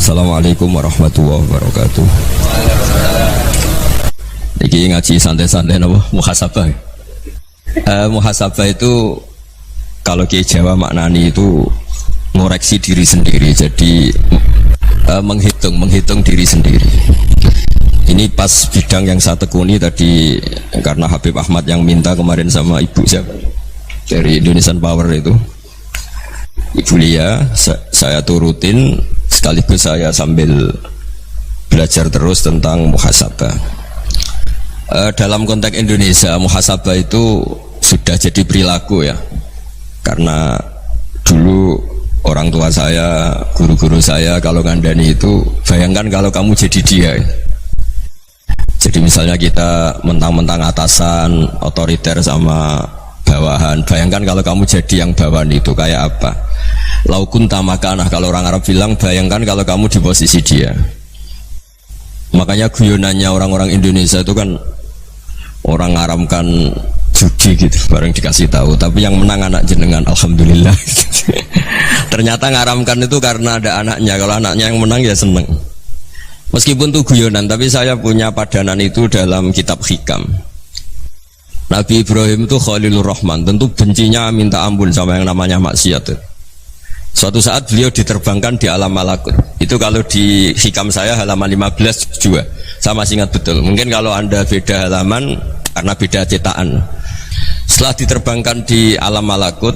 Assalamualaikum warahmatullahi wabarakatuh. Iki ngaji santai-santai napa muhasabah. Muhasabah itu kalau Kiai Jawa maknani itu ngoreksi diri sendiri. Jadi menghitung diri sendiri. Ini pas bidang yang saya tekuni tadi karena Habib Ahmad yang minta kemarin sama ibu siapa dari Indonesian Power itu. Ibu Lia, saya turutin sekaligus saya sambil belajar terus tentang muhasabah. Dalam konteks Indonesia, muhasabah itu sudah jadi perilaku ya. Karena dulu orang tua saya, guru-guru saya kalau ngandani itu, bayangkan kalau kamu jadi dia. Jadi misalnya kita mentang-mentang atasan, otoriter sama bawahan. Bayangkan kalau kamu jadi yang bawahan itu kayak apa? Laukun tamakanah, kalau orang Arab bilang, bayangkan kalau kamu di posisi dia. Makanya guyonannya orang-orang Indonesia itu kan orang ngaramkan judi gitu, bareng dikasih tahu. Tapi yang menang anak jenengan, alhamdulillah. Ternyata ngaramkan itu karena ada anaknya. Kalau anaknya yang menang ya seneng. Meskipun itu guyonan, tapi saya punya padanan itu dalam kitab Hikam. Nabi Ibrahim itu Khalilur Rahman, tentu bencinya minta ampun sama yang namanya maksiat. Suatu saat beliau diterbangkan di alam malakut. Itu kalau di Hikam saya halaman 15 juga. Saya masih ingat betul. Mungkin kalau Anda beda halaman karena beda cetakan. Setelah diterbangkan di alam malakut,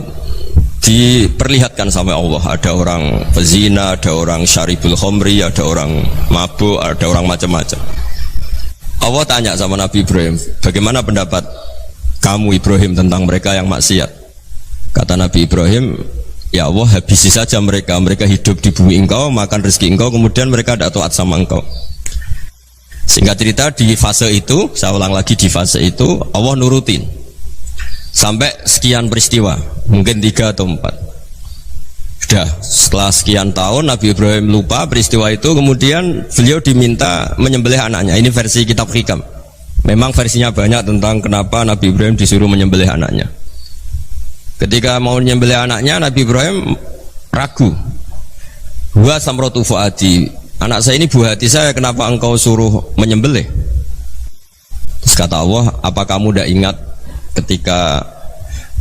diperlihatkan sama Allah, ada orang pezina, ada orang syaribul khomri, ada orang mabuk, ada orang macam-macam. Allah tanya sama Nabi Ibrahim, bagaimana pendapat kamu Ibrahim tentang mereka yang maksiat? Kata Nabi Ibrahim, ya Allah, habisi saja mereka. Mereka hidup di bumi engkau, makan rezeki engkau, kemudian mereka tidak taat sama engkau. Singkat cerita, di fase itu, saya ulang lagi, di fase itu Allah nurutin sampai sekian peristiwa, mungkin 3 atau 4. Sudah, setelah sekian tahun Nabi Ibrahim lupa peristiwa itu, kemudian beliau diminta menyembelih anaknya. Ini versi kitab Hikam. Memang versinya banyak tentang kenapa Nabi Ibrahim disuruh menyembelih anaknya. Ketika mau menyembelih anaknya, Nabi Ibrahim ragu. Wa samratu fuadi, anak saya ini buah hati saya, kenapa engkau suruh menyembelih? Terus kata Allah, apa kamu tidak ingat ketika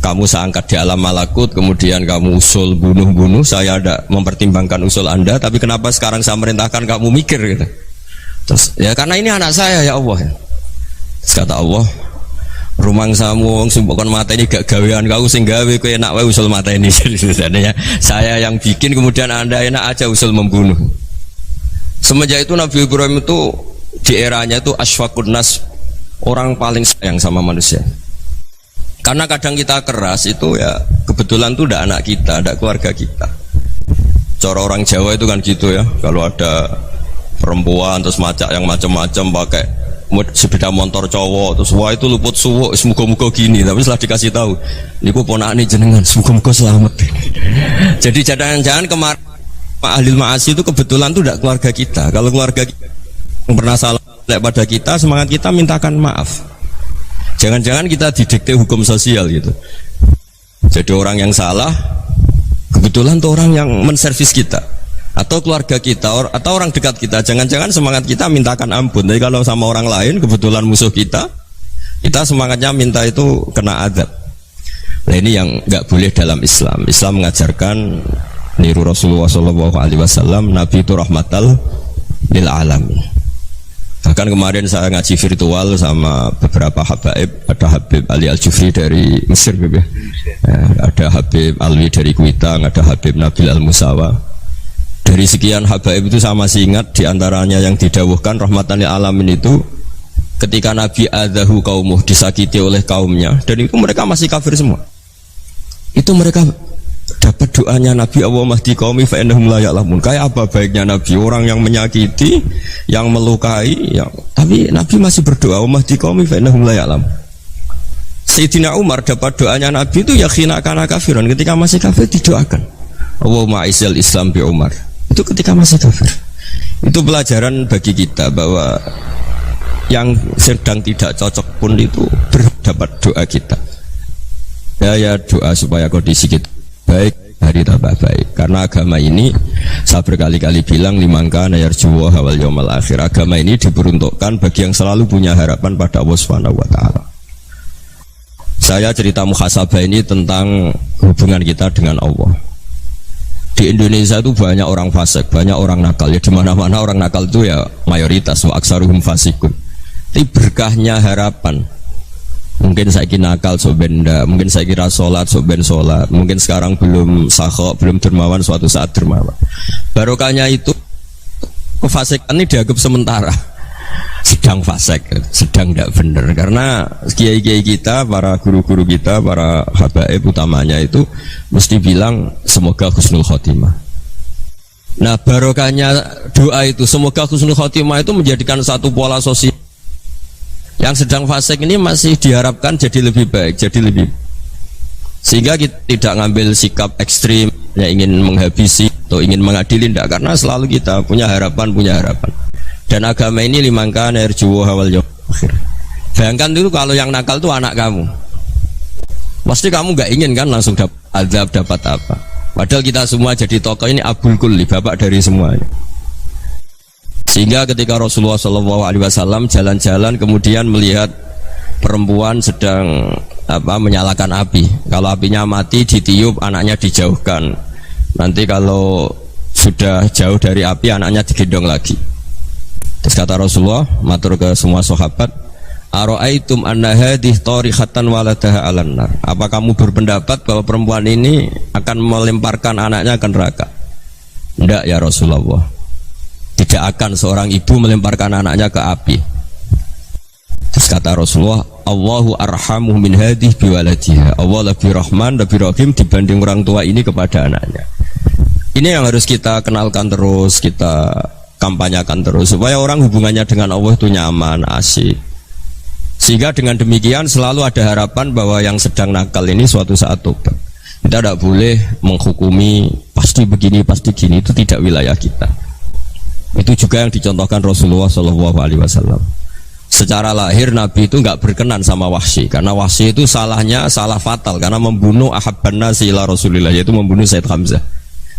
kamu saya angkat di alam malakut, kemudian kamu usul bunuh-bunuh, saya tidak mempertimbangkan usul Anda, tapi kenapa sekarang saya merintahkan kamu mikir gitu? Terus ya karena ini anak saya ya Allah. Terus kata Allah, rumang samu sumpukkan mata ini gak gawean kau sing gawe kowe enak wae usul mata ini. Jadi saya yang bikin, kemudian Anda enak aja usul membunuh. Semenjak itu Nabi Ibrahim itu di eranya itu asfaqun nas, orang paling sayang sama manusia. Karena kadang kita keras itu ya kebetulan itu tidak anak kita, tidak keluarga kita. Cara orang Jawa itu kan gitu ya, kalau ada perempuan terus macak yang macam-macam pakai sepeda motor cowok terus wah itu luput suwuk semoga-moga gini, tapi setelah dikasih tahu niku ponakane jenengan semoga-moga selamat. Jadi jangan-jangan kemarin ahli ma'asi itu kebetulan itu tidak keluarga kita. Kalau keluarga kita yang pernah salah pada kita, semangat kita mintakan maaf. Jangan-jangan kita didikte hukum sosial gitu. Jadi orang yang salah kebetulan itu orang yang menservis kita, atau keluarga kita, atau orang dekat kita. Jangan-jangan semangat kita mintakan ampun. Tapi kalau sama orang lain kebetulan musuh kita, kita semangatnya minta itu kena azab. Nah ini yang nggak boleh dalam Islam. Islam mengajarkan niru Rasulullah SAW, Nabi itu rahmatal lil alamin. Bahkan kemarin saya ngaji virtual sama beberapa habaib, ada Habib Ali Al-Jufri dari Mesir, ya. Ada Habib Alwi dari Kuitang, ada Habib Nabil Al-Musawa. Dari sekian habaib itu saya masih ingat diantaranya yang didawuhkan rahmatan lil alamin itu ketika Nabi adahu kaumuh, disakiti oleh kaumnya, dan itu mereka masih kafir semua. Itu mereka dapat doanya Nabi, Allah mahdi qaumi fa innahum la ya'lamun. Kayak apa baiknya Nabi, orang yang menyakiti, yang melukai, tapi Nabi masih berdoa, Allah mahdi qaumi fa innahum la ya'lamun. Sayyidina Umar dapat doanya Nabi itu yakhina kana kafiran, ketika masih kafir didoakan, Allahumma a'izzal Islam bi Umar. Itu ketika masih kafir. Itu pelajaran bagi kita bahwa yang sedang tidak cocok pun itu berdapat doa kita. Ya doa supaya kondisi kita baik, hari tambah baik. Karena agama ini saya berkali-kali bilang limangka nayarjuwa hawal yawmal akhir. Agama ini diperuntukkan bagi yang selalu punya harapan pada Allah Subhanahu wa taala. Saya cerita muhasabah ini tentang hubungan kita dengan Allah. Di Indonesia itu banyak orang fasik, banyak orang nakal. Ya di mana-mana orang nakal itu ya mayoritas, wa aksaruhum fasikun. Tapi berkahnya harapan. Mungkin saya kira nakal sok benda, mungkin saya kira sholat sok ben sholat, mungkin sekarang belum sakho, belum dermawan, suatu saat dermawan. Barokahnya itu kefasikan ini dianggap sementara. Sedang fasik, sedang tidak benar. Karena kiai-kiai kita, para guru-guru kita, para habaib utamanya itu mesti bilang semoga husnul khotimah. Nah barokahnya doa itu semoga husnul khotimah itu menjadikan satu pola sosial. Yang sedang fasik ini masih diharapkan jadi lebih baik, jadi lebih, sehingga kita tidak ngambil sikap ekstrim yang ingin menghabisi atau ingin mengadili, tidak, karena selalu kita punya harapan. Dan agama ini limangka nerjuwo hawal yawmal akhir. Bayangkan dulu kalau yang nakal itu anak kamu, pasti kamu nggak ingin kan langsung dapat azab, dapat apa. Padahal kita semua jadi tokoh ini abul kulli, bapak dari semuanya. Sehingga ketika Rasulullah SAW jalan-jalan kemudian melihat perempuan sedang menyalakan api. Kalau apinya mati ditiup, anaknya dijauhkan. Nanti kalau sudah jauh dari api, anaknya digendong lagi. Terus kata Rasulullah, matur ke semua sahabat, aro'aitum anna hadih tarihatan waladaha alan nar. Apa kamu berpendapat bahwa perempuan ini akan melemparkan anaknya ke neraka? Tidak ya Rasulullah. Tidak akan seorang ibu melemparkan anaknya ke api. Terus kata Rasulullah, Allahu arhamu min hadih biwaladiha. Allah lebih rahman, lebih rahim dibanding orang tua ini kepada anaknya. Ini yang harus kita kenalkan terus, kita kampanyakan terus, supaya orang hubungannya dengan Allah itu nyaman, asik. Sehingga dengan demikian selalu ada harapan bahwa yang sedang nakal ini suatu saat tobat. Kita tidak boleh menghukumi pasti begini, pasti gini, itu tidak wilayah kita. Itu juga yang dicontohkan Rasulullah SAW. Secara lahir Nabi itu nggak berkenan sama Wahsy, karena Wahsy itu salahnya salah fatal, karena membunuh ahabban nasi ila Rasulillah, yaitu membunuh Said Hamzah.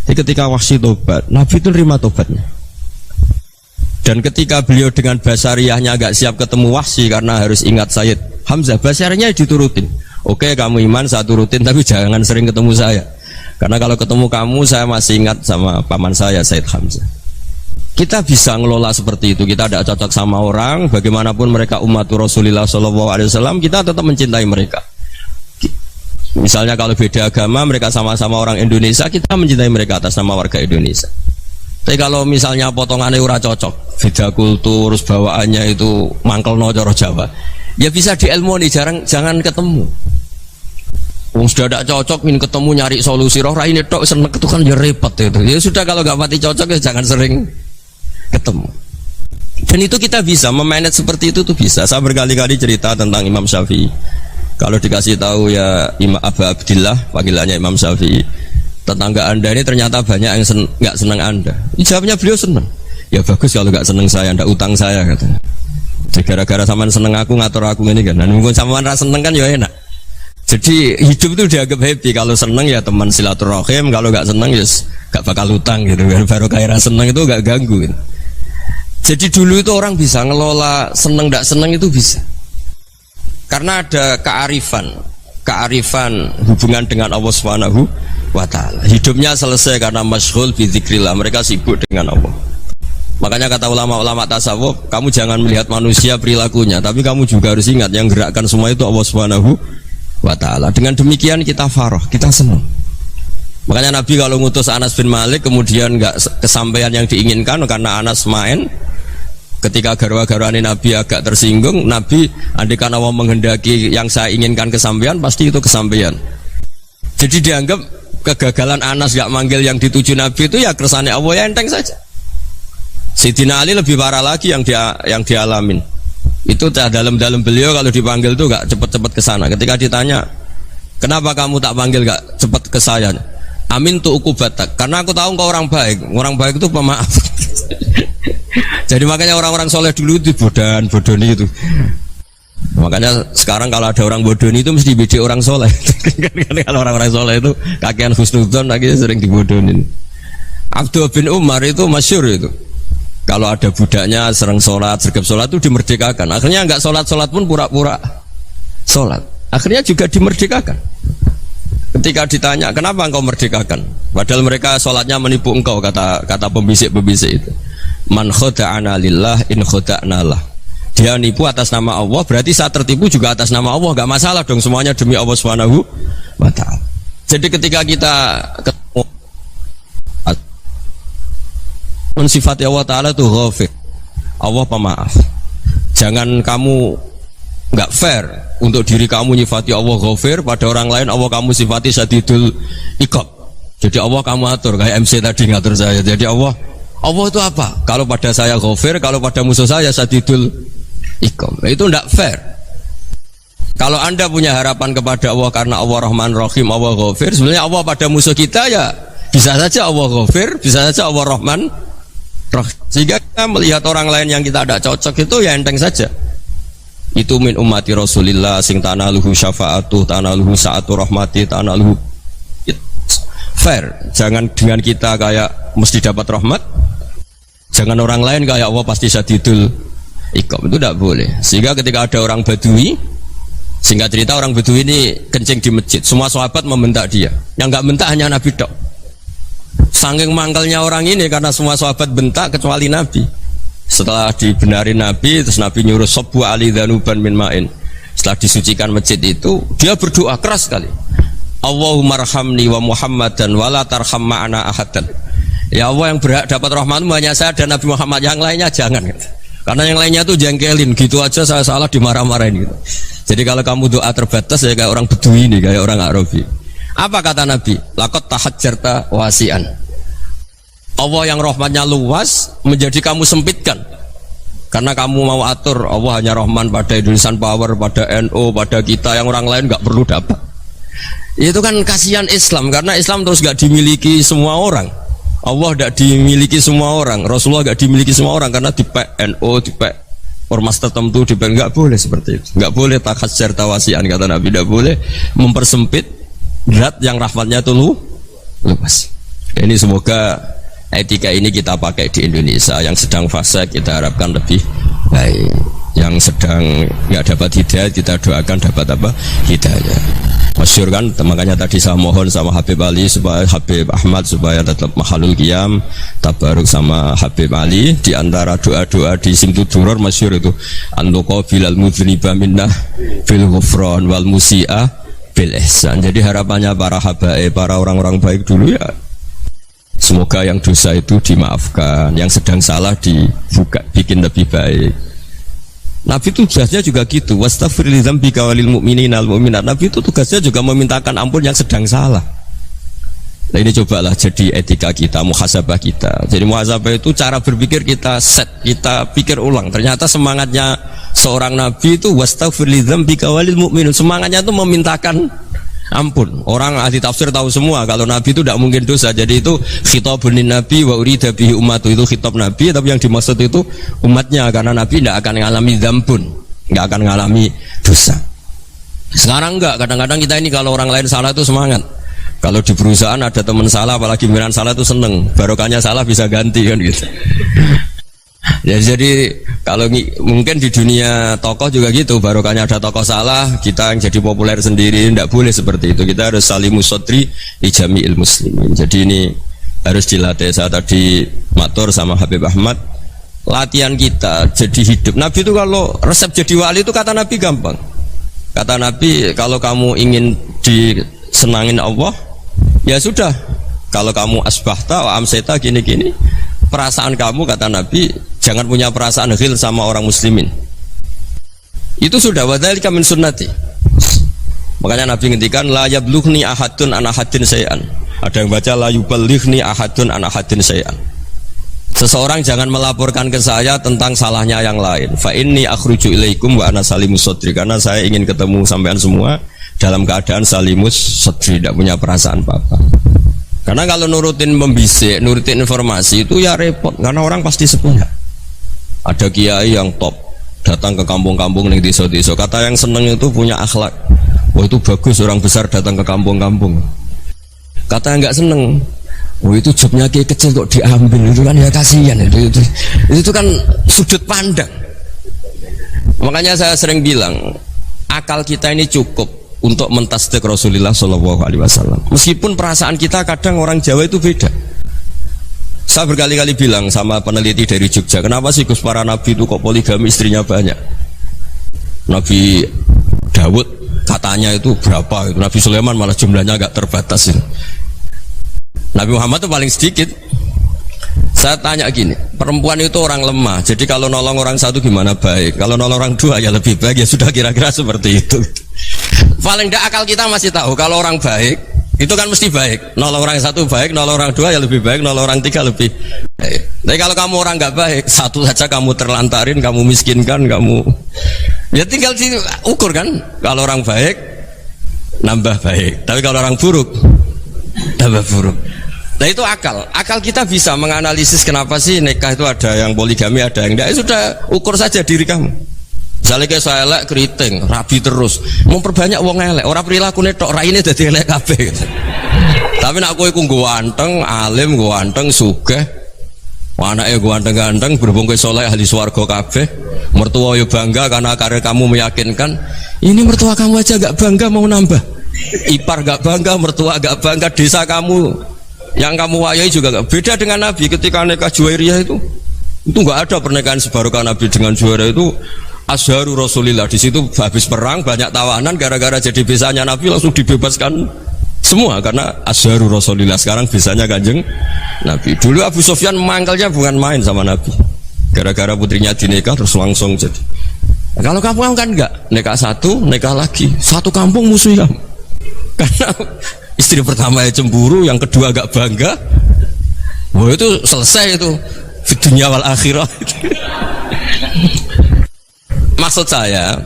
Jadi ketika Wahsy tobat, Nabi itu terima tobatnya. Dan ketika beliau dengan basariyahnya agak siap ketemu Wahsy karena harus ingat Sayyid Hamzah, basariyahnya diturutin. Oke, kamu iman, saya turutin, tapi jangan sering ketemu saya. Karena kalau ketemu kamu, saya masih ingat sama paman saya, Sayyid Hamzah. Kita bisa ngelola seperti itu. Kita tidak cocok sama orang, bagaimanapun mereka umat Rasulullah SAW, kita tetap mencintai mereka. Misalnya kalau beda agama, mereka sama-sama orang Indonesia, kita mencintai mereka atas nama warga Indonesia. Tapi kalau misalnya potongannya ora cocok, beda kultur, bawaannya itu mangkel no coro Jawa, ya bisa diilmoni, jangan ketemu. Sudah tidak cocok, ingin ketemu nyari solusi, roh ini tok seneng itu kan ya repot itu. Ya sudah, kalau nggak pati cocok ya jangan sering ketemu. Dan itu kita bisa memanage seperti itu tuh bisa. Saya berkali-kali cerita tentang Imam Syafi'i. Kalau dikasih tahu ya Imam Abu Abdillah, panggilannya Imam Syafi'i, tetangga anda ini ternyata banyak yang nggak senang anda. Jawabnya beliau senang. Ya bagus kalau nggak senang saya, ndak utang saya katanya. Jadi gara-gara saman seneng aku ngatur aku ini kan. Dan mungkin saman rasa seneng kan ya enak. Jadi hidup itu dianggap happy. Kalau seneng ya teman silaturahim, kalau nggak seneng ya nggak bakal utang gitu. Baru kayak rasa seneng itu nggak ganggu. Gitu. Jadi dulu itu orang bisa ngelola seneng ndak seneng itu bisa. Karena ada kearifan hubungan dengan Allah Subhanahu wa ta'ala. Hidupnya selesai karena masyghul bi dzikrillah, mereka sibuk dengan Allah. Makanya kata ulama-ulama tasawuf, kamu jangan melihat manusia perilakunya, tapi kamu juga harus ingat yang gerakkan semua itu Allah Subhanahu wa ta'ala. Dengan demikian kita farah, kita senang. Makanya Nabi kalau ngutus Anas bin Malik kemudian enggak kesampaian yang diinginkan karena Anas main, ketika garwa-garwane Nabi agak tersinggung, Nabi andaikan Allah menghendaki yang saya inginkan kesampaian, pasti itu kesampaian. Jadi dianggap kegagalan Anas gak manggil yang dituju Nabi itu ya kersane Allah, ya enteng saja. Sayyidina Ali lebih parah lagi yang dialamin. Itu dalam beliau kalau dipanggil itu gak cepet-cepet ke sana. Ketika ditanya, kenapa kamu tak panggil gak cepet ke saya? Amin tu ukubatak, karena aku tahu engkau orang baik. Orang baik itu pemaaf. Jadi makanya orang-orang soleh dulu itu bodoni itu. Makanya sekarang kalau ada orang bodoh itu mesti bidik orang soleh. Kalau orang-orang soleh itu kakean husnudzon lagi sering dibodohin. Abdullah bin Umar itu masyhur itu. Kalau ada budaknya sering sholat, sergap sholat itu dimerdekakan. Akhirnya nggak sholat pun pura-pura sholat. Akhirnya juga dimerdekakan. Ketika ditanya kenapa engkau merdekakan, padahal mereka sholatnya menipu engkau, kata pembisik-pembisik itu. Man khoda'ana lillah in khoda'na lah. Dia nipu atas nama Allah, berarti saat tertipu juga atas nama Allah, nggak masalah dong, semuanya demi Allah Subhanahu wa ta'ala. Jadi ketika kita ketemu sifat Allah Ta'ala itu ghafir, Allah pemaaf. Jangan kamu nggak fair untuk diri kamu nyifati Allah ghafir, pada orang lain Allah kamu sifati syadidul iqab. Jadi Allah kamu atur kayak MC tadi ngatur saya. Jadi Allah itu apa? Kalau pada saya ghafir, kalau pada musuh saya syadidul iqab. Itu tidak fair. Kalau Anda punya harapan kepada Allah karena Allah Rahman Rahim, Allah ghafir, sebenarnya Allah pada musuh kita ya bisa saja Allah ghafir, bisa saja Allah Rahman Rahim. Sehingga kita melihat orang lain yang kita tidak cocok itu ya enteng saja. Itu min ummati Rasulillah sing tanaluhu syafa'atuh, tanaluhu sa'atu rahmati, tanaluhu fair. Jangan dengan kita kayak mesti dapat rahmat, jangan orang lain kayak Allah pasti syadidul iqab, itu tidak boleh. Sehingga ketika ada orang Badui, singkat cerita orang Badui ini kencing di masjid, semua sahabat membentak dia, yang nggak bentak hanya Nabi dok. Saking mangkalnya orang ini karena semua sahabat bentak kecuali Nabi. Setelah dibenarin Nabi, terus Nabi nyuruh sobu ali dhanuban min ma'in. Setelah disucikan masjid itu, dia berdoa keras sekali. Allahumma arhamni wa Muhammadan wa la tarham ma'ana ahadan. Ya Allah, yang berhak dapat rahmatmu hanya saya dan Nabi Muhammad, yang lainnya jangan. Karena yang lainnya tuh jengkelin, gitu aja saya salah dimarah-marahin gitu. Jadi kalau kamu doa terbatas ya kayak orang Bedui ini, kayak orang Arabi. Apa kata Nabi? Laqad tahajjarta wasi'an. Allah yang rahmatnya luas menjadi kamu sempitkan karena kamu mau atur Allah hanya rahman pada Indonesian Power, pada NU, pada kita, yang orang lain nggak perlu dapat. Itu kan kasihan Islam, karena Islam terus nggak dimiliki semua orang. Allah nggak dimiliki semua orang, Rasulullah nggak dimiliki semua orang, karena di NU, di ormas tertentu, di nggak boleh seperti itu. Nggak boleh takhasyar tawasian, kata Nabi, nggak boleh mempersempit zat yang rahmatnya itu luas. Ini semoga etika ini kita pakai di Indonesia. Yang sedang fase kita harapkan lebih baik, yang sedang nggak dapat hidayah kita doakan dapat apa? Hidayah. Masyhur kan, makanya tadi saya mohon sama Habib Ali supaya Habib Ahmad supaya tetap mahalul qiyam tabaruk sama Habib Ali. Di antara doa-doa di Simtud Duror masyhur itu antuqa bilal mudhniba minnah fil ghufran wal musi'a bil ihsan. Jadi harapannya para habaib, para orang-orang baik dulu ya, semoga yang dosa itu dimaafkan, yang sedang salah dibuka, bikin lebih baik. Nabi itu tugasnya juga gitu, wastaghfir li dzambika walil mu'minina wal mu'minat. Nabi itu tugasnya juga memintakan ampun yang sedang salah. Nah ini cobalah jadi etika kita, muhasabah kita. Jadi muhasabah itu cara berpikir kita set, kita pikir ulang. Ternyata semangatnya seorang Nabi itu wastaghfir li dzambika walil mu'minun. Semangatnya itu memintakan ampun. Orang ahli tafsir tahu semua kalau Nabi itu tidak mungkin dosa. Jadi itu khitabun Nabi wa urida bihi ummatu, itu khitab Nabi, tapi yang dimaksud itu umatnya, karena Nabi tidak akan mengalami dzambun, tidak akan mengalami dosa. Sekarang enggak, kadang-kadang kita ini kalau orang lain salah itu semangat. Kalau di perusahaan ada teman salah, apalagi pimpinan salah itu seneng, barokahnya salah bisa ganti kan gitu. Ya, jadi kalau mungkin di dunia tokoh juga gitu, barokahnya ada tokoh salah, kita yang jadi populer sendiri, tidak boleh seperti itu. Kita harus salimus sodri di jami'il muslimin. Jadi ini harus dilatih. Saya tadi matur sama Habib Ahmad, latihan kita jadi hidup. Nabi itu kalau resep jadi wali itu kata Nabi gampang. Kata Nabi, kalau kamu ingin disenangin Allah, ya sudah, kalau kamu asbahta wa amseta gini-gini, perasaan kamu, kata Nabi, jangan punya perasaan ghil sama orang muslimin. Itu sudah wadzalika min sunnati. Makanya Nabi ngendikan la yablughni ahadun an ahadin syai'an. Ada yang baca la yuballighni ahadun an ahadin syai'an. Seseorang jangan melaporkan ke saya tentang salahnya yang lain. Fa inni akhruju ilaikum wa ana salimus sadri, karena saya ingin ketemu sampean semua dalam keadaan salimus sadri, tidak punya perasaan apa-apa. Karena kalau nurutin membisik, nurutin informasi itu ya repot, karena orang pasti sepunya. Ada kiai yang top datang ke kampung-kampung ning desa-desa. Kata yang seneng itu punya akhlak. Oh itu bagus orang besar datang ke kampung-kampung. Kata yang nggak seneng, oh itu jobnya kayak kecil kok diambil, itu kan ya kasihan itu kan sudut pandang. Makanya saya sering bilang akal kita ini cukup untuk mentasdik Rasulullah Shallallahu Alaihi Wasallam. Meskipun perasaan kita kadang orang Jawa itu beda. Saya berkali-kali bilang sama peneliti dari Jogja, kenapa sih Gus para nabi itu kok poligami istrinya banyak? Nabi Dawud katanya itu berapa? Itu Nabi Sulaiman malah jumlahnya agak terbatas. Nabi Muhammad itu paling sedikit. Saya tanya gini, perempuan itu orang lemah, jadi kalau nolong orang satu gimana baik, kalau nolong orang dua ya lebih baik, ya sudah kira-kira seperti itu. Paling tidak akal kita masih tahu kalau orang baik itu kan mesti baik, nolong orang satu baik, nolong orang dua ya lebih baik, nolong orang tiga lebih baik. Tapi kalau kamu orang nggak baik, satu saja kamu terlantarin, kamu miskinkan, kamu ya tinggal diukur kan. Kalau orang baik nambah baik, tapi kalau orang buruk tambah buruk. Nah itu akal kita bisa menganalisis kenapa sih nikah itu ada yang poligami, ada yang enggak. Sudah ukur saja diri kamu. Misalnya kayak saya elek keriting, rabi terus, memperbanyak wong elek, orang perilaku netok, raine dadi elek kabeh. Tapi nak kowe iku ganteng, alim, ganteng, sugih, anake ganteng-ganteng, berhubung kowe saleh ahli swarga kabeh, mertua yo bangga karena karir kamu meyakinkan. Ini mertua kamu aja enggak bangga mau nambah. Ipar enggak bangga, mertua enggak bangga, desa kamu yang kamu wayai juga enggak. Beda dengan Nabi ketika nikah Juwairiyah itu enggak ada pernikahan sebarokah Nabi dengan Juwairiyah itu. Azharu Rasulillah, di situ habis perang banyak tawanan, gara-gara jadi besanya Nabi langsung dibebaskan semua karena Azharu Rasulillah. Sekarang besanya Kanjeng Nabi. Dulu Abu Sufyan mangkalnya bukan main sama Nabi, gara-gara putrinya dinikah terus langsung jadi. Nah, kalau kamu kan enggak, nikah satu, nikah lagi, satu kampung musuh kamu. Karena istri pertama ya cemburu, yang kedua agak bangga. Wah itu selesai itu di dunia wal akhirah. Maksud saya,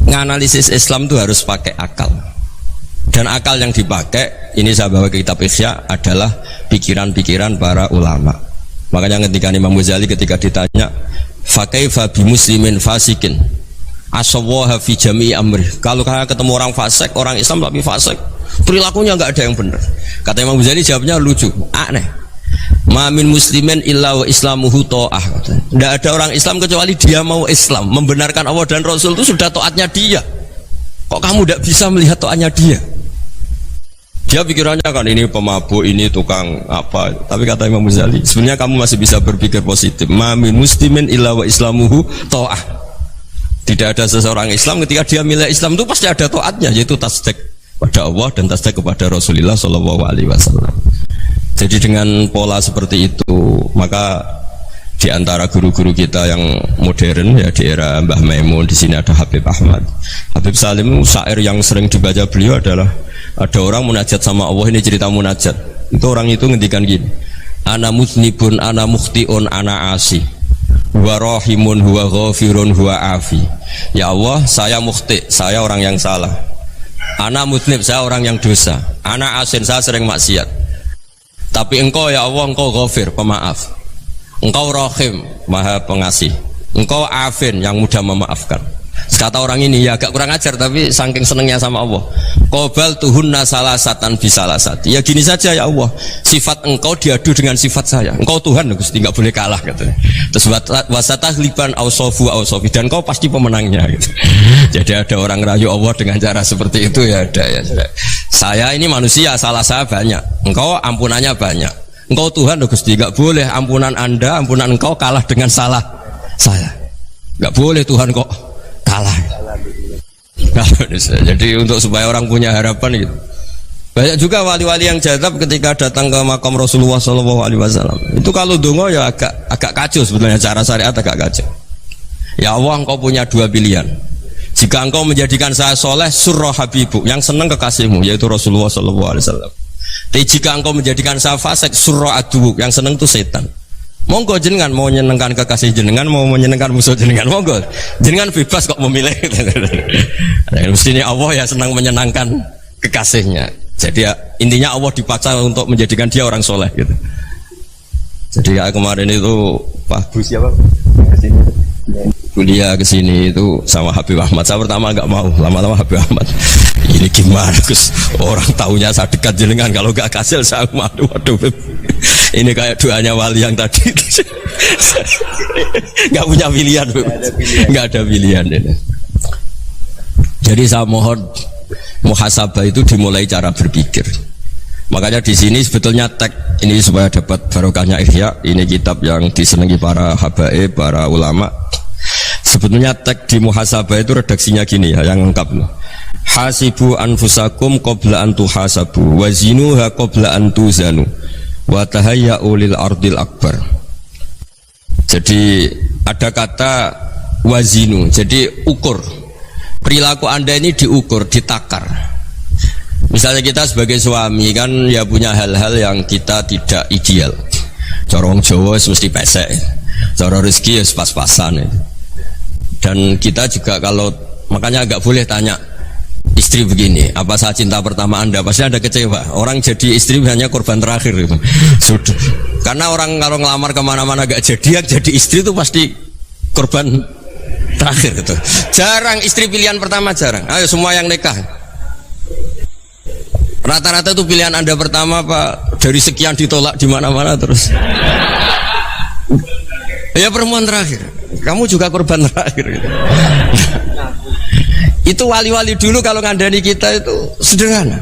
nganalisis Islam itu harus pakai akal. Dan akal yang dipakai, ini saya bawa ke kitab Ihya, adalah pikiran-pikiran para ulama. Makanya ketika Imam Ghazali ketika ditanya, fakaifa bi muslimin fasikin asawwaha fi jami'i amri. Kalau kalian ketemu orang fasik, orang Islam tapi fasik, perilakunya nggak ada yang benar. Kata Imam Ghazali jawabnya lucu, aneh. Ma min muslimin illa wa islamuhu ta'ah. Tidak ada orang Islam kecuali dia mau Islam, membenarkan Allah dan Rasul itu sudah taatnya dia. Kok kamu tidak bisa melihat taatnya dia? Dia pikirannya kan ini pemabuk, ini tukang apa. Tapi kata Imam Ghazali, sebenarnya kamu masih bisa berpikir positif. Ma min muslimin illa wa islamuhu ta'ah. Tidak ada seseorang Islam ketika dia milih Islam itu pasti ada taatnya, yaitu tasdik pada Allah dan tasdik kepada Rasulullah Shallallahu Alaihi Wasallam. Jadi dengan pola seperti itu, maka di antara guru-guru kita yang modern ya di era Mbah Maimun, di sini ada Habib Ahmad, Habib Salim, syair yang sering dibaca beliau adalah ada orang munajat sama Allah. Ini cerita munajat. Itu orang itu ngendikan gini, ana muznibun, ana mukhtiun, ana asi, huwa rahimun, huwa ghafirun, huwa afi. Ya Allah, saya mukhti, saya orang yang salah. Ana muznib, saya orang yang dosa. Ana asin, saya sering maksiat. Tapi engkau ya Allah, engkau ghafir, pemaaf. Engkau rahim, maha pengasih. Engkau afin, yang mudah memaafkan. Kata orang ini ya agak kurang ajar, tapi saking senengnya sama Allah. Qobal tuhunna salasatan bisalasati. Ya gini saja ya Allah, sifat engkau diadu dengan sifat saya. Engkau Tuhan Gusti, nggak boleh kalah gitu. Terus wasatahliban ausofu ausofi, dan engkau pasti pemenangnya gitu. Jadi ada orang rayu Allah dengan cara seperti itu ya ada ya. Saya ini manusia, salah saya banyak. Engkau ampunannya banyak. Engkau Tuhan Gusti, nggak boleh ampunan Anda, ampunan engkau kalah dengan salah saya. Nggak boleh Tuhan kok kalah. Jadi untuk supaya orang punya harapan gitu. Banyak juga wali-wali yang jadab ketika datang ke makam Rasulullah SAW. Itu kalau dongo ya agak kacau sebetulnya, cara syariat agak kacau. Ya Allah, engkau punya dua pilihan. Jika engkau menjadikan saya soleh, surah habibu, yang senang kekasihmu, yaitu Rasulullah SAW. Tapi jika engkau menjadikan saya fasik, surah adubu, yang senang itu setan. Monggo jenengan mau menyenangkan kekasih jenengan, mau menyenangkan musuh jenengan, monggo jenengan bebas kok memilih. Mestinya Allah ya senang menyenangkan kekasihnya. Jadi ya, intinya Allah dipaksa untuk menjadikan dia orang soleh gitu. Jadi ya kemarin itu Pak Bu siapa? kuliah ke sini itu sama Habib Ahmad. Saya pertama nggak mau, lama-lama Habib Ahmad. Ini gimana Gus? Orang taunya saya dekat jenengan, kalau nggak kasil saya malu. Waduh, ini kayak doanya wali yang tadi. Nggak punya pilihan, nggak ada pilihan. Ini. Jadi saya mohon muhasabah itu dimulai cara berpikir. Makanya di sini sebetulnya tag ini supaya dapat barokahnya Ihya. Ini kitab yang disenangi para habaib, para ulama. Sebetulnya tag di muhasabah itu redaksinya gini ya, yang lengkap loh. Hasibu anfusakum qabla an tuhasabu wa zinuha qabla an tuzanu wa tahayya'u lil ardil akbar. Jadi ada kata wazinu, jadi ukur. Perilaku Anda ini diukur, ditakar. Misalnya kita sebagai suami kan ya punya hal-hal yang kita tidak ideal. Cara wong Jawa mesti pesek. Cara rezeki ya pas-pasan. Dan kita juga kalau makanya enggak boleh tanya istri begini, apa saya cinta pertama Anda? Pasti Anda kecewa. Orang jadi istri hanya korban terakhir gitu. Sudah. Karena orang kalau ngelamar kemana-mana gak jadi, yang jadi istri itu pasti korban terakhir gitu. Jarang istri pilihan pertama, jarang. Ayo semua yang nikah. Rata-rata itu pilihan Anda pertama Pak, dari sekian ditolak di mana-mana terus. Ya perempuan terakhir. Kamu juga korban terakhir gitu. Itu wali-wali dulu kalau ngandani kita itu sederhana.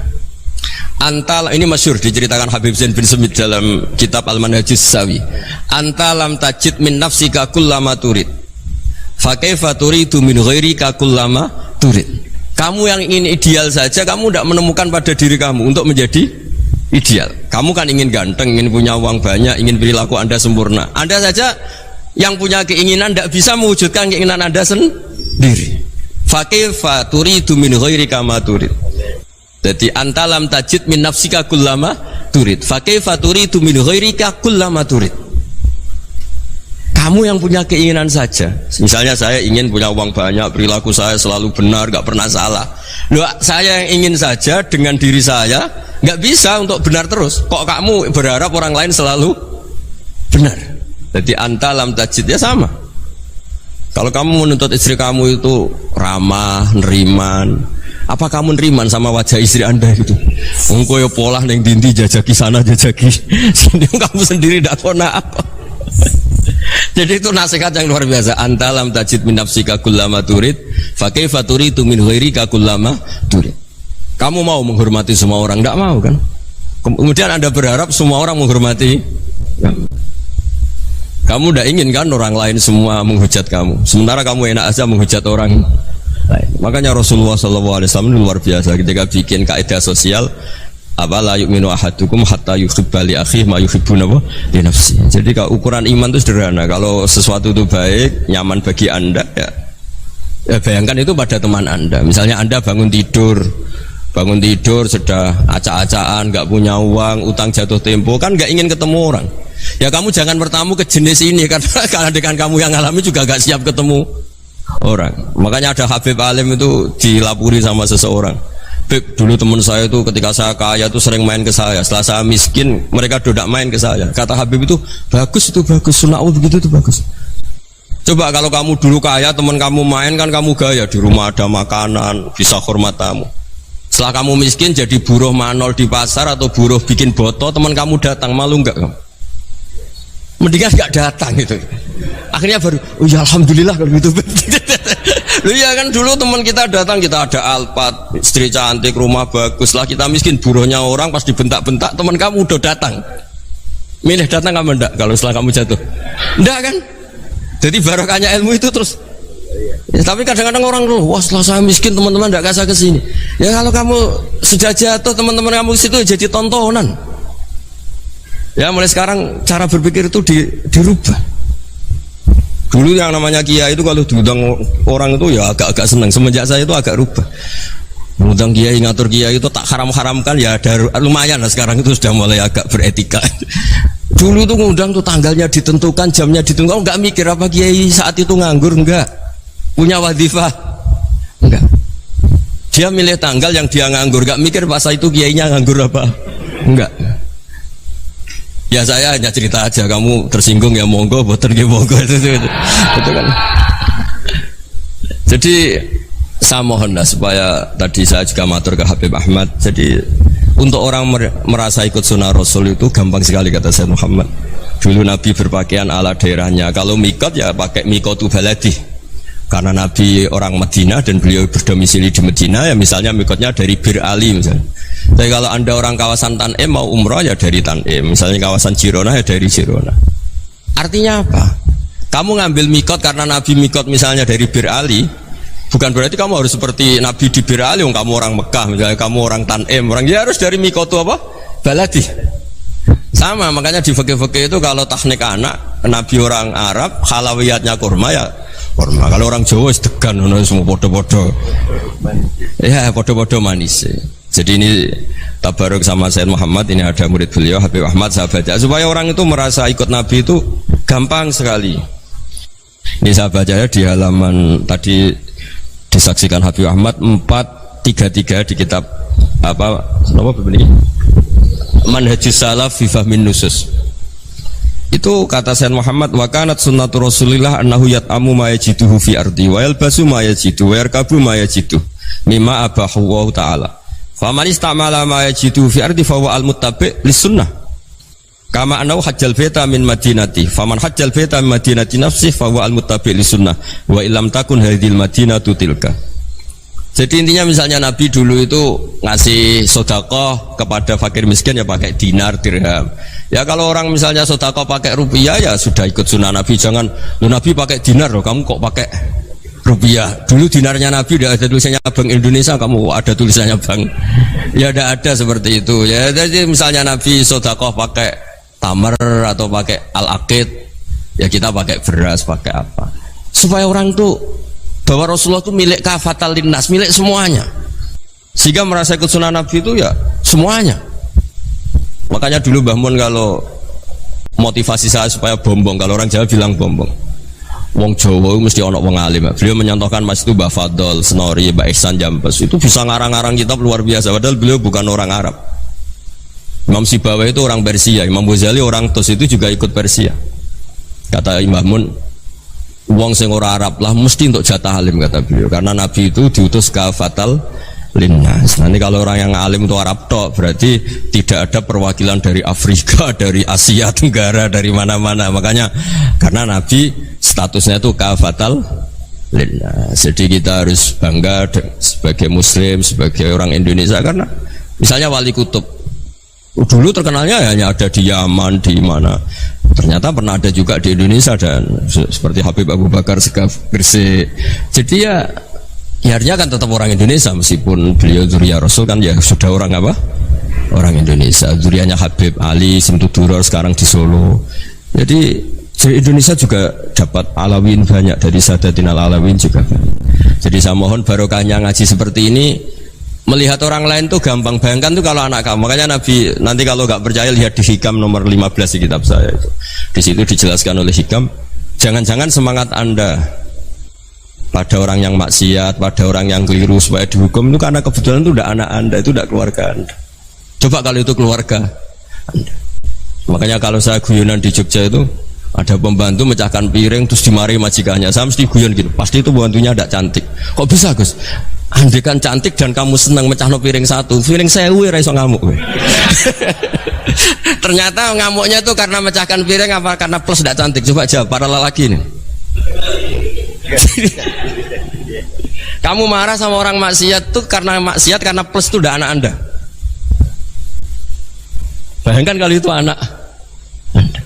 Antal ini masyhur diceritakan Habib Zain bin Semit dalam kitab Al-Manhajus Sawi. Antalam tajid min nafsika kullama turid. Fa kaifa turidu min ghairika kullama turid. Kamu yang ingin ideal saja, kamu tidak menemukan pada diri kamu untuk menjadi ideal. Kamu kan ingin ganteng, ingin punya uang banyak, ingin perilaku Anda sempurna. Anda saja yang punya keinginan tidak bisa mewujudkan keinginan Anda sendiri. Fakaifa turidu min ghairika ma turid. Jadi antalam tajid min nafsika kullama turid. Fakaifa turidu min ghairika kullama turid. Kamu yang punya keinginan saja. Misalnya saya ingin punya uang banyak, perilaku saya selalu benar, gak pernah salah. Loh, saya yang ingin saja dengan diri saya gak bisa untuk benar terus. Kok kamu berharap orang lain selalu benar? Jadi antalam tajid ya sama. Kalau kamu menuntut istri kamu itu ramah, neriman, apa kamu neriman sama wajah istri Anda gitu? Engko yo pola neng dindi jajaki sana jajaki sini, kamu sendiri ndak kona apa. Jadi itu nasihat yang luar biasa. Antalam tajid min nafsika kullama turid, fa kaifa turidu min ghairika kullama turid. Kamu mau menghormati semua orang, ndak mau kan? Kemudian Anda berharap semua orang menghormati kamu. Kamu tidak ingin kan orang lain semua menghujat kamu, sementara kamu enak aja menghujat orang lain. Makanya Rasulullah SAW luar biasa ketika bikin kaidah sosial, apa la yu'minu ahadukum hatta yuhibba li akhihi ma yuhibbu li nafsi. Jadi kalau ukuran iman itu sederhana. Kalau sesuatu itu baik, nyaman bagi Anda ya bayangkan itu pada teman Anda. Misalnya Anda bangun tidur sudah acak-acakan, nggak punya uang, utang jatuh tempo, kan nggak ingin ketemu orang. Ya kamu jangan bertamu ke jenis ini, karena dengan kamu yang alami juga gak siap ketemu orang. Makanya ada Habib Alim itu dilapuri sama seseorang. Beb, dulu teman saya itu ketika saya kaya itu sering main ke saya. Setelah saya miskin, mereka tidak main ke saya. Kata Habib itu bagus, sunnaul begitu itu bagus. Coba kalau kamu dulu kaya, teman kamu main kan kamu gaya, di rumah ada makanan, bisa hormat tamu. Setelah kamu miskin jadi buruh manol di pasar atau buruh bikin boto, teman kamu datang, malu enggak kamu? Mendingan nggak datang gitu. Akhirnya baru, oh ya alhamdulillah kalau gitu. Lu ya kan dulu teman kita datang, kita ada Alphard, istri cantik, rumah bagus. Lah kita miskin, buruhnya orang pas dibentak-bentak, teman kamu udah datang. Milih datang kamu enggak kalau setelah kamu jatuh? Enggak kan? Jadi barokahnya ilmu itu terus. Ya, tapi kadang-kadang orang tuh, wah setelah saya miskin teman-teman enggak kasih ke sini. Ya kalau kamu sudah jatuh, teman-teman kamu situ jadi tontonan. Ya mulai sekarang cara berpikir itu dirubah. Dulu yang namanya kiai itu kalau diundang orang itu ya agak-agak senang. Semenjak saya itu agak rubah. Mengundang kiai, ngatur kiai itu tak haram-haramkan ya ada lumayan lah, sekarang itu sudah mulai agak beretika. Dulu itu ngundang tuh tanggalnya ditentukan, jamnya ditentukan, enggak mikir apa kiai saat itu nganggur, enggak. Punya wadifah, enggak. Dia milih tanggal yang dia nganggur, enggak mikir pas itu kiainya nganggur apa, enggak. Ya saya hanya cerita aja, kamu tersinggung ya monggo, boten ya monggo itu kan. Jadi saya mohon supaya tadi saya juga matur ke Habib Ahmad. Jadi untuk orang merasa ikut sunnah Rasul itu gampang sekali kata Sayyid Muhammad. Dulu Nabi berpakaian ala daerahnya. Kalau mikot ya pakai mikotu baladi. Karena Nabi orang Madinah dan beliau berdomisili di Madinah, ya misalnya mikotnya dari Bir Ali misalnya. Tapi kalau anda orang kawasan Tanim mau umrah ya dari Tanim. Misalnya kawasan Jirona ya dari Jirona. Artinya apa? Kamu ngambil mikot karena Nabi mikot misalnya dari Bir Ali, bukan berarti kamu harus seperti Nabi di Bir Ali. Kamu orang Mekah misalnya, kamu orang Tanim, orang ya harus dari mikotu apa? Baladi. Sama, makanya di fikih-fikih itu kalau teknik anak Nabi orang Arab, halawiyatnya kurma ya kurma. Kalau orang Jawa sedegan, semua podo-podo. Ya podo-podo manis. Jadi ini tabaruk sama Sayyid Muhammad, ini ada murid beliau Habib Ahmad, saya baca supaya orang itu merasa ikut Nabi itu gampang sekali. Ini saya baca ya di halaman tadi disaksikan Habib Ahmad 433 di kitab apa begini? Manhajus Salaf fi Fahmin Nusus. Itu kata Sayyid Muhammad, wa kanat sunnatu Rasulillah annahu yat'amu ma yajiduhu fi ardi wa yalbasu ma yajidu wa yarkabu ma yajidu mimma abahu wa ta'ala. Faman istamala ma yajidu fi ardi fa huwa al-muttabi' lis-sunnah. Kama annahu hajjal baita min madinati. Faman hajjal baita min madinati nafsi fa huwa al-muttabi' lis-sunnah wa illam takun hadhil madinatu tilka. Jadi intinya misalnya Nabi dulu itu ngasih sedekah kepada fakir miskin ya pakai dinar, dirham. Ya kalau orang misalnya sedekah pakai rupiah ya sudah ikut sunnah Nabi. Jangan Nabi pakai dinar loh, kamu kok pakai rupiah. Dulu dinarnya Nabi udah ada tulisannya Bank Indonesia, kamu ada tulisannya Bank. Ya tidak ada seperti itu. Ya jadi misalnya Nabi sedekah pakai tamar atau pakai al-aqid, ya kita pakai beras, pakai apa. Supaya orang tuh bahwa Rasulullah itu milik kafatal linnas, milik semuanya. Sehingga merasa ikut sunnah Nabi itu ya semuanya. Makanya dulu Mbah Mun kalau motivasi saya supaya bombong, kalau orang Jawa bilang bombong. Wong Jawa mesti ono wong alim. Beliau menyontohkan mas itu Mbah Fadol, Senori, Mbah Ihsan Jambes. Itu bisa ngarang-ngarang kitab luar biasa. Padahal beliau bukan orang Arab. Imam Sibawai itu orang Persia, Imam Ghazali orang Tus itu juga ikut Persia. Kata Imam Mun, wong sing ora Arab lah mesti untuk jatah alim kata beliau, karena Nabi itu diutus kafatal linnas. Nanti kalau orang yang alim itu Arab tok, berarti tidak ada perwakilan dari Afrika, dari Asia Tenggara, dari mana-mana. Makanya karena Nabi statusnya itu kafatal linnas. Jadi kita harus bangga sebagai Muslim, sebagai orang Indonesia, karena misalnya Wali Kutub dulu terkenalnya hanya ada di Yaman, di mana. Ternyata pernah ada juga di Indonesia, dan seperti Habib Abu Bakar Segaf Gresik. Jadi ya artinya kan tetap orang Indonesia, meskipun beliau dzurriyyah Rasul kan ya sudah orang apa? Orang Indonesia. Dzurriyyahnya Habib Ali Simtuduror sekarang di Solo. Jadi Indonesia juga dapat alawin banyak, dari Sadatin al-Alawin juga banyak. Jadi saya mohon barokahnya ngaji seperti ini. Melihat orang lain tuh gampang, bayangkan tuh kalau anak kamu. Makanya Nabi nanti kalau nggak percaya lihat di Hikam nomor 15 di kitab saya itu. Di situ dijelaskan oleh Hikam, jangan-jangan semangat Anda pada orang yang maksiat, pada orang yang keliru supaya dihukum itu karena kebetulan itu udah anak Anda, itu udah keluarga Anda. Coba kalau itu keluarga Anda. Makanya kalau saya guyonan di Jogja itu ada pembantu mecahkan piring terus dimarahi majikannya, saya mesti guyon gitu, pasti itu pembantunya tidak cantik. Kok bisa Gus? Andai kan cantik dan kamu senang mecahno piring satu, piring 1000 ora iso ngamuk. Ternyata ngamuknya itu karena mecahkan piring apa karena plus tidak cantik? Coba jawab para lelaki ini. Kamu marah sama orang maksiat tuh karena maksiat, karena plus itu udah anak Anda. Bayangkan kalau itu anak Anda.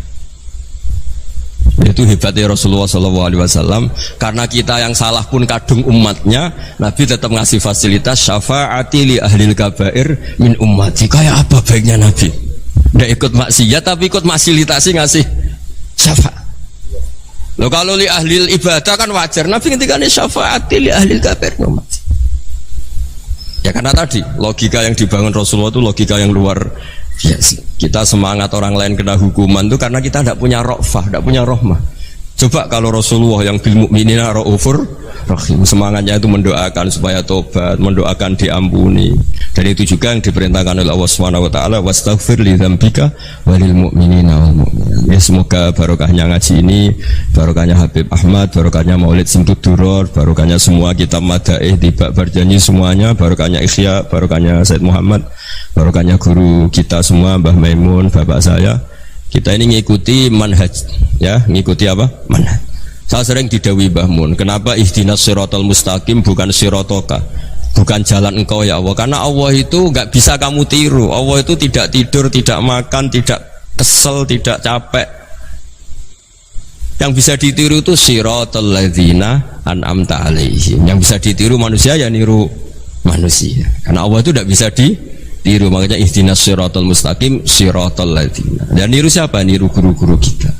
Itu hebatnya Rasulullah SAW. Karena kita yang salah pun kadung umatnya, Nabi tetap ngasih fasilitas syafaati li ahlil kabair min ummati. Kayak apa baiknya Nabi? Nggak ikut maksiat tapi ikut fasilitasi ngasih syafaat. Loh kalau li ahlil ibadah kan wajar, Nabi ngendikan syafaati li ahlil kabair min ummati. Ya karena tadi logika yang dibangun Rasulullah itu logika yang luar biasa. Kita semangat orang lain kena hukuman itu karena kita tidak punya ra'fah, tidak punya rahmah. Coba kalau Rasulullah yang bil mukminina raufur rahim, semangatnya itu mendoakan supaya tobat, mendoakan diampuni. Dan itu juga yang diperintahkan oleh Allah Subhanahu wa taala, wastaghfir li dzambika walil mu'minina wal mu'minat. Ya, semoga barokahnya ngaji ini, barokahnya Habib Ahmad, barokahnya Maulid Simtud Duror, barokahnya semua kitab Madaih, Tibak Barjani semuanya, barokahnya Ikhya, barokahnya Said Muhammad, barokahnya guru kita semua, Mbah Maimun, bapak saya. Kita ini ngikuti manhaj, ya, ngikuti apa? Manhaj. Saya sering didhawuhi Mbah Mun, kenapa ihdinas siratal mustaqim bukan siratoka? Bukan jalan engkau ya Allah, karena Allah itu nggak bisa kamu tiru. Allah itu tidak tidur, tidak makan, tidak kesel, tidak capek. Yang bisa ditiru itu siratal ladzina an'amta alaihim. Yang bisa ditiru manusia ya niru manusia. Karena Allah itu tidak bisa ditiru. Makanya ihdinas siratal mustaqim siratal ladzina. Dan niru siapa? Niru guru-guru kita.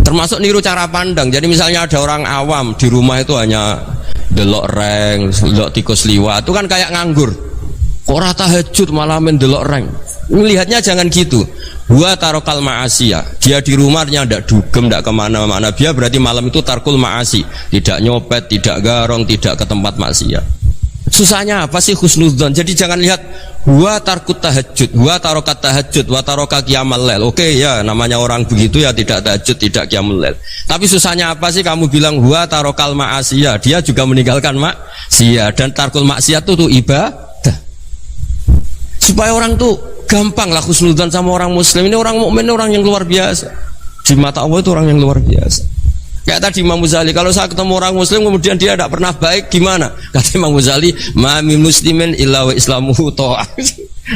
Termasuk niru cara pandang. Jadi misalnya ada orang awam di rumah itu hanya delok reng, delok tikus liwat, itu kan kayak nganggur. Kok ora tahajud malah mendelok reng. Melihatnya jangan gitu. Wa tarokal ma'asiyah. Dia di rumahnya ndak dugem, ndak kemana-mana. Dia berarti malam itu tarkul ma'asi. Tidak nyopet, tidak garong, tidak ke tempat maksiat. Susahnya apa sih husnudzon? Jadi jangan lihat wa tarkut tahajud, wa tarokat tahajud, wa taroka qiyamul lail. Oke ya, namanya orang begitu ya tidak tahajud, tidak qiyamul lail. Tapi susahnya apa sih kamu bilang wa tarokal ma'asiyah? Dia juga meninggalkan maksiat, dan tarkul maksiat itu ibadah. Supaya orang tuh gampang lah husnudzon sama orang muslim. Ini orang mukmin, orang yang luar biasa. Di mata Allah itu orang yang luar biasa. Kayak tadi Imam Ghazali, kalau saya ketemu orang muslim kemudian dia tidak pernah baik, gimana? Kata Imam Ghazali, ma min muslimin illa wa islamuhu ta'ah.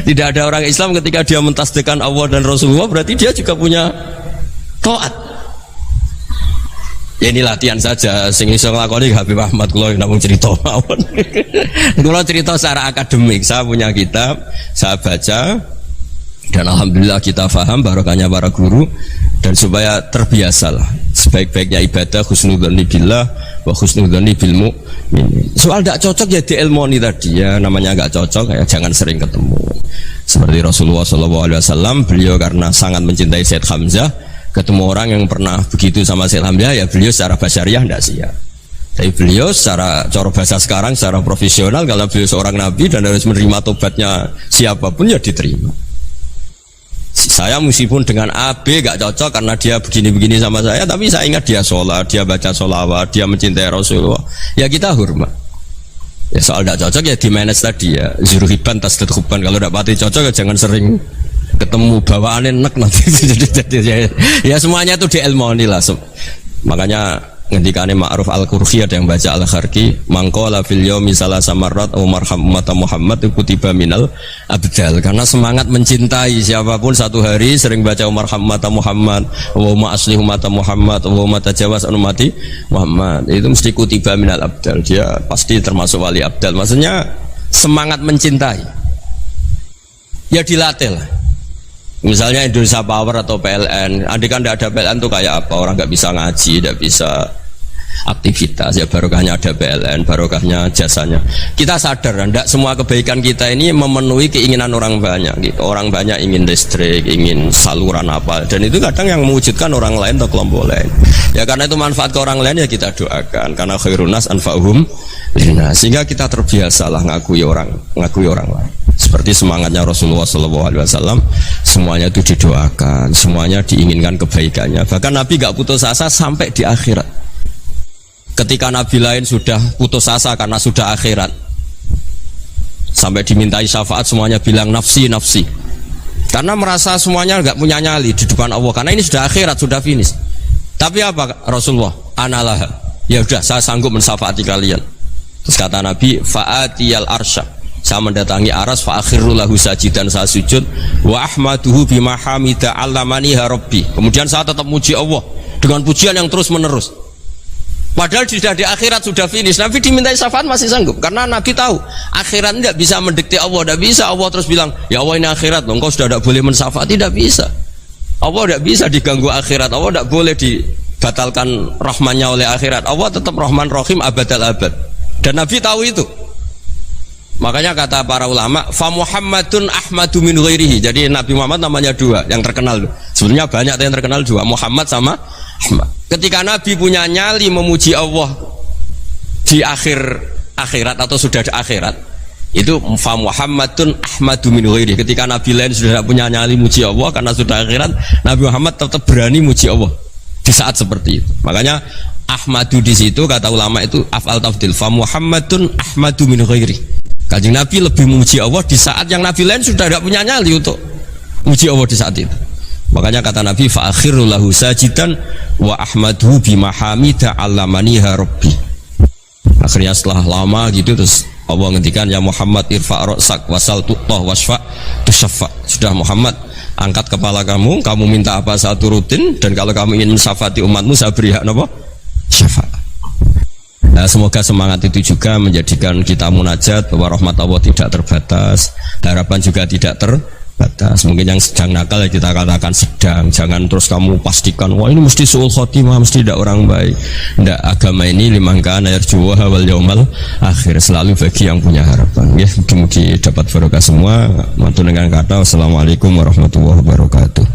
Tidak ada orang Islam ketika dia mentasdihkan Allah dan Rasulullah, berarti dia juga punya taat. Ya ini latihan saja, sing iso nglakoni Habib Ahmad kula namung cerita mawon. Kula cerita secara akademik, saya punya kitab, saya baca, dan alhamdulillah kita faham barokahnya para guru, dan supaya terbiasalah sebaik-baiknya ibadah husnudzonni billah wa husnudzonni bil mu'minin. Soal tidak cocok ya diilmoni tadi ya, namanya nggak cocok ya jangan sering ketemu. Seperti Rasulullah SAW, beliau karena sangat mencintai Said Hamzah, ketemu orang yang pernah begitu sama Said Hamzah, ya beliau secara basyariah tidak siap. Tapi beliau secara cara bahasa sekarang, secara profesional, kalau beliau seorang nabi dan harus menerima tobatnya siapapun ya diterima. Saya meskipun dengan A, B gak cocok karena dia begini-begini sama saya, tapi saya ingat dia sholat, dia baca sholawat, dia mencintai Rasulullah, ya kita hormat. Ya soal gak cocok ya di manage tadi ya, zuruhiban tasdid huban. Kalau gak pati cocok ya jangan sering ketemu, bawaannya enak nanti. Ya semuanya itu diilmoni lah. Makanya ngendikane Ma'ruf Al-Qurhi, ada yang baca Al-Kharki, mangqala fil yaumi salasa marrat aw marham umat Muhammad kutiba minal abdal. Karena semangat mencintai siapapun satu hari sering baca marham umat Muhammad, wa ma aslih umat Muhammad, wa ma tajawaz an ummati Muhammad, itu mesti kutiba minal abdal. Dia pasti termasuk wali abdal. Maksudnya semangat mencintai ya dilatih lah. Misalnya Indonesia Power atau PLN, andai kan tidak ada PLN tuh kayak apa? Orang nggak bisa ngaji, tidak bisa aktivitas. Ya barokahnya ada PLN, barokahnya jasanya. Kita sadar, tidak semua kebaikan kita ini memenuhi keinginan orang banyak. Gitu. Orang banyak ingin listrik, ingin saluran apa, dan itu kadang yang mewujudkan orang lain atau kelompok lain. Ya karena itu manfaat ke orang lain ya kita doakan. Karena khairun nas anfa'uhum linnas. Sehingga kita terbiasalah ngakui orang lain. Seperti semangatnya Rasulullah SAW, semuanya itu didoakan, semuanya diinginkan kebaikannya. Bahkan Nabi gak putus asa sampai di akhirat. Ketika Nabi lain sudah putus asa karena sudah akhirat, sampai dimintai syafaat semuanya bilang nafsi nafsi, karena merasa semuanya gak punya nyali di depan Allah. Karena ini sudah akhirat, sudah finish. Tapi apa Rasulullah? Analah, ya udah saya sanggup mensyafaati kalian. Terus kata Nabi, fa'atiyal arsya, saya mendatangi aras, fa akhiru lahu sajidan, saya sujud, wa ahmaduhu bima hamida allamani ya rabbi. Kemudian saya tetap muji Allah dengan pujian yang terus menerus. Padahal sudah di akhirat, sudah finish. Nabi dimintai syafaat masih sanggup, karena Nabi tahu akhirat tidak bisa mendikte Allah, tidak bisa Allah terus bilang ya Allah ini akhirat, engkau sudah tidak boleh mensyafaat, tidak bisa. Allah tidak bisa diganggu akhirat, Allah tidak boleh dibatalkan rahmannya oleh akhirat. Allah tetap Rahman Rahim abadal abad, dan Nabi tahu itu. Makanya kata para ulama, fa Muhammadun ahmadu min ghairihi. Jadi Nabi Muhammad namanya dua yang terkenal. Sebenarnya banyak yang terkenal dua, Muhammad sama Ahmad. Ketika Nabi punya nyali memuji Allah di akhirat atau sudah di akhirat, Itu fa Muhammadun ahmadu min ghairi. Ketika nabi lain sudah tidak punya nyali muji Allah karena sudah akhirat, Nabi Muhammad tetap berani muji Allah di saat seperti itu. Makanya ahmadu di situ kata ulama itu af'al tafdil, fa Muhammadun ahmadu min ghairi. Kanjeng Nabi lebih memuji Allah di saat yang nabi lain sudah tidak punya nyali untuk muji Allah di saat itu. Makanya kata Nabi fa akhiru lahu sajidan wa ahmaduhu bima hamida 'allamaniha rabbi. Akhirnya setelah lama gitu terus Allah ngendikan ya Muhammad irfa' ra'sak wasal tu'tah wasfa' tusyaffa. Sudah Muhammad, angkat kepala kamu minta apa saya turutin, dan kalau kamu ingin mensyafaati umatmu saya beri hak apa? Syafaat. Nah, semoga semangat itu juga menjadikan kita munajat bahwa rahmat Allah tidak terbatas, harapan juga tidak terbatas. Mungkin yang sedang nakal ya kita katakan sedang, jangan terus kamu pastikan wah ini mesti suul khotimah, mesti tidak orang baik. Tidak, agama ini liman kana yarju wal yaumal akhir, selalu bagi yang punya harapan. Ya, mudah-mudahan dapat barokah semua. Mantu dengan kata wassalamualaikum warahmatullahi wabarakatuh.